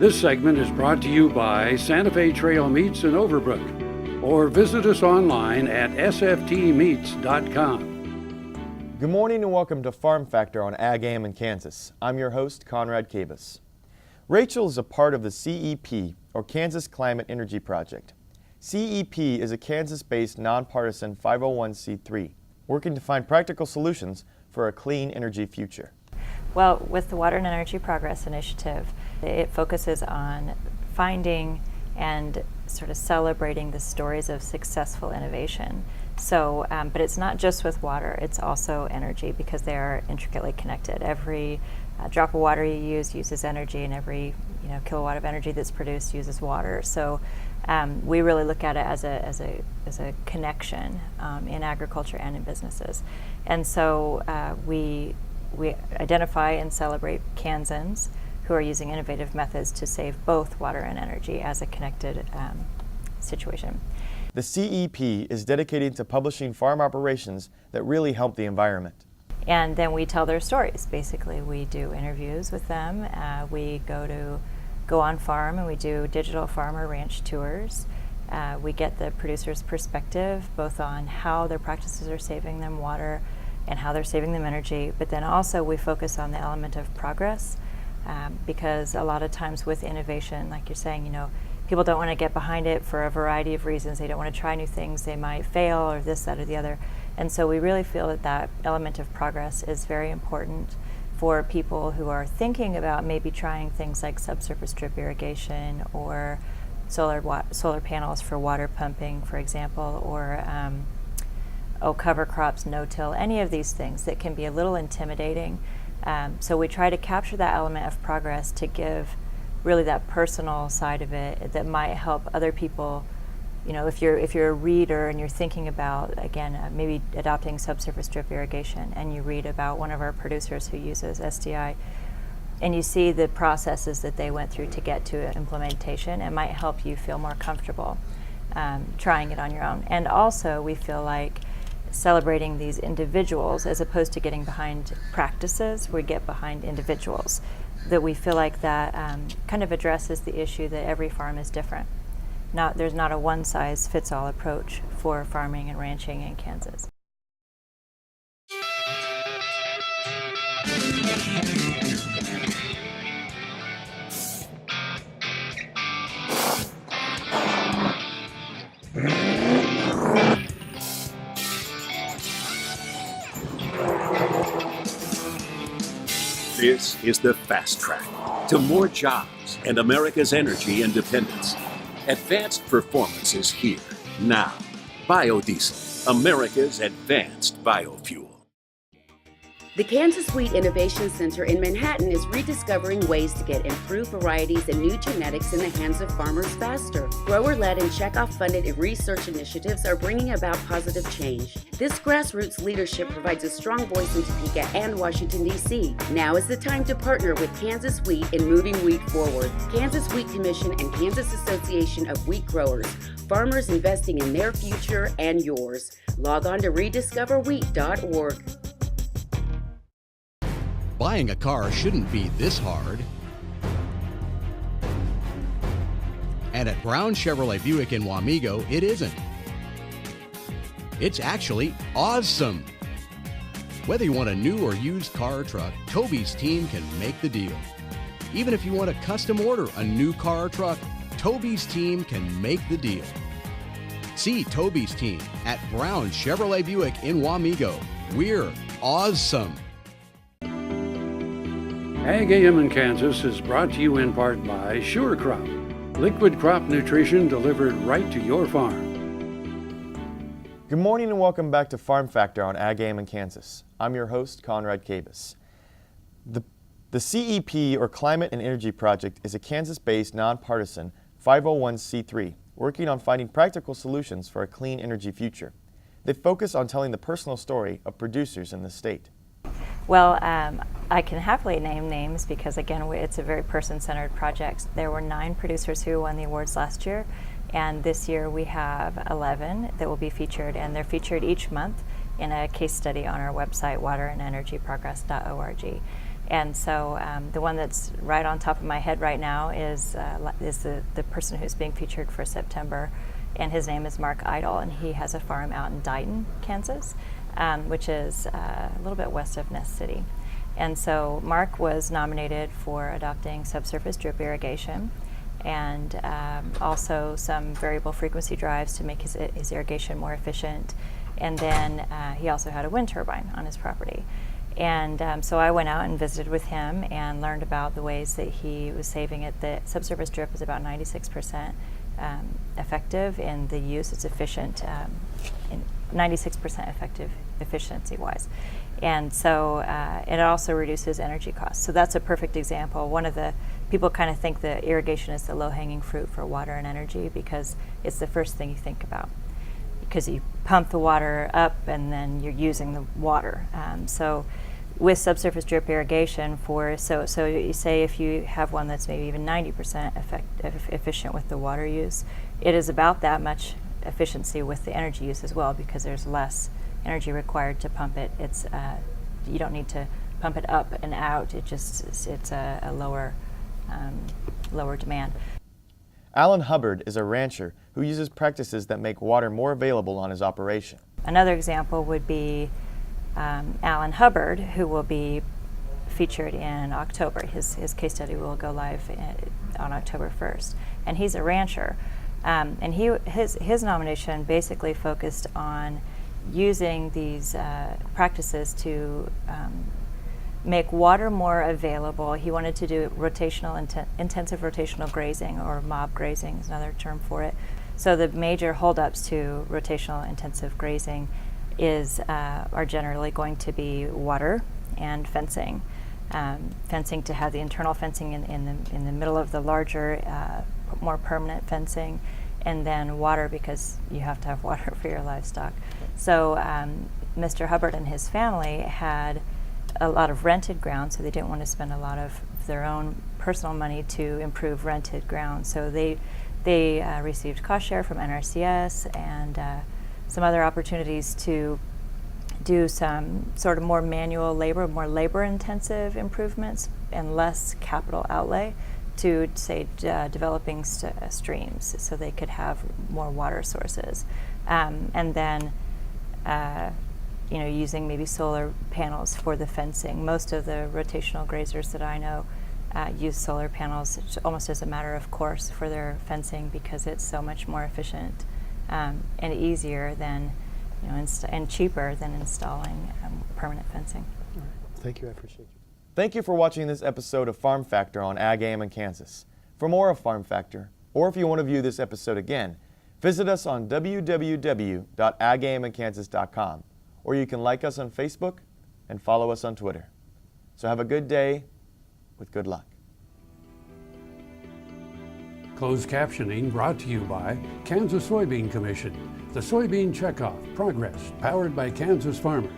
This segment is brought to you by Santa Fe Trail Meats in Overbrook, or visit us online at sftmeats.com. Good morning and welcome to Farm Factor on Ag AM in Kansas. I'm your host, Conrad Kabus. Rachel is a part of the CEP, or Kansas Climate Energy Project. CEP is a Kansas-based nonpartisan 501c3, working to find practical solutions for a clean energy future. Well, with the Water and Energy Progress Initiative, it focuses on finding and sort of celebrating the stories of successful innovation. So, but it's not just with water, it's also energy, because they are intricately connected. Every drop of water you use uses energy, and every kilowatt of energy that's produced uses water. So we really look at it as a connection in agriculture and in businesses. And so we identify and celebrate Kansans who are using innovative methods to save both water and energy as a connected situation. The CEP is dedicated to publishing farm operations that really help the environment. And then we tell their stories. Basically, we do interviews with them. We go on farm and we do digital farmer ranch tours. We get the producer's perspective both on how their practices are saving them water and how they're saving them energy, but then also we focus on the element of progress, because a lot of times with innovation, like you're saying, people don't want to get behind it for a variety of reasons. They don't want to try new things. They might fail, or this, that, or the other. And so we really feel that element of progress is very important for people who are thinking about maybe trying things like subsurface drip irrigation or solar panels for water pumping, for example, or cover crops, no-till, any of these things that can be a little intimidating. So we try to capture that element of progress to give really that personal side of it that might help other people. If you're a reader and you're thinking about, again, maybe adopting subsurface drip irrigation, and you read about one of our producers who uses SDI, and you see the processes that they went through to get to implementation, it might help you feel more comfortable trying it on your own. And also, we feel like celebrating these individuals as opposed to getting behind practices, we get behind individuals. That we feel like that kind of addresses the issue that every farm is different. There's not a one-size-fits-all approach for farming and ranching in Kansas. This is the fast track to more jobs and America's energy independence. Advanced performance is here, now. Biodiesel, America's advanced biofuel. The Kansas Wheat Innovation Center in Manhattan is rediscovering ways to get improved varieties and new genetics in the hands of farmers faster. Grower-led and checkoff-funded research initiatives are bringing about positive change. This grassroots leadership provides a strong voice in Topeka and Washington, D.C. Now is the time to partner with Kansas Wheat in moving wheat forward. Kansas Wheat Commission and Kansas Association of Wheat Growers. Farmers investing in their future and yours. Log on to rediscoverwheat.org. Buying a car shouldn't be this hard. And at Brown Chevrolet Buick in Wamego, it isn't. It's actually awesome. Whether you want a new or used car or truck, Toby's team can make the deal. Even if you want to custom order a new car or truck, Toby's team can make the deal. See Toby's team at Brown Chevrolet Buick in Wamego. We're awesome. Ag AM in Kansas is brought to you in part by Sure Crop, liquid crop nutrition delivered right to your farm. Good morning and welcome back to Farm Factor on Ag AM in Kansas. I'm your host, Conrad Kabus. The CEP, or Climate and Energy Project, is a Kansas-based nonpartisan 501c3 working on finding practical solutions for a clean energy future. They focus on telling the personal story of producers in the state. Well, I can happily name names because, again, it's a very person-centered project. There were 9 producers who won the awards last year, and this year we have 11 that will be featured, and they're featured each month in a case study on our website, waterandenergyprogress.org. And so the one that's right on top of my head right now is the person who's being featured for September, and his name is Mark Idle, and he has a farm out in Dighton, Kansas, which is a little bit west of Nest City. And so Mark was nominated for adopting subsurface drip irrigation, and also some variable frequency drives to make his irrigation more efficient. And then he also had a wind turbine on his property. And so I went out and visited with him and learned about the ways that he was saving it. The subsurface drip is about 96% effective in the use. It's efficient, 96% effective efficiency-wise. And so it also reduces energy costs. So that's a perfect example. One of the people kind of think that irrigation is the low-hanging fruit for water and energy because it's the first thing you think about, because you pump the water up and then you're using the water. So with subsurface drip irrigation, so you say if you have one that's maybe even 90% efficient with the water use, it is about that much efficiency with the energy use as well, because there's less energy required to pump it. It's you don't need to pump it up and out. It's a lower demand. Alan Hubbard is a rancher who uses practices that make water more available on his operation. Another example would be Alan Hubbard, who will be featured in October. His case study will go live on October 1st. And he's a rancher. And his nomination basically focused on using these practices to make water more available. He wanted to do intensive rotational grazing, or mob grazing is another term for it. So the major holdups to rotational intensive grazing are generally going to be water and fencing. Fencing to have the internal fencing in the middle of the larger, more permanent fencing, and then water, because you have to have water for your livestock. So Mr. Hubbard and his family had a lot of rented ground, so they didn't want to spend a lot of their own personal money to improve rented ground. So they received cost share from NRCS and some other opportunities to do some sort of more manual labor, more labor-intensive improvements and less capital outlay to, say, developing streams so they could have more water sources. And then using maybe solar panels for the fencing. Most of the rotational grazers that I know use solar panels almost as a matter of course for their fencing, because it's so much more efficient and easier than, and cheaper than installing permanent fencing. All right. Thank you. I appreciate you. Thank you for watching this episode of Farm Factor on Ag AM in Kansas. For more of Farm Factor, or if you want to view this episode again, visit us on www.agaminkansas.com, or you can like us on Facebook and follow us on Twitter. So have a good day with good luck. Closed captioning brought to you by Kansas Soybean Commission, the Soybean Checkoff Progress, powered by Kansas farmers.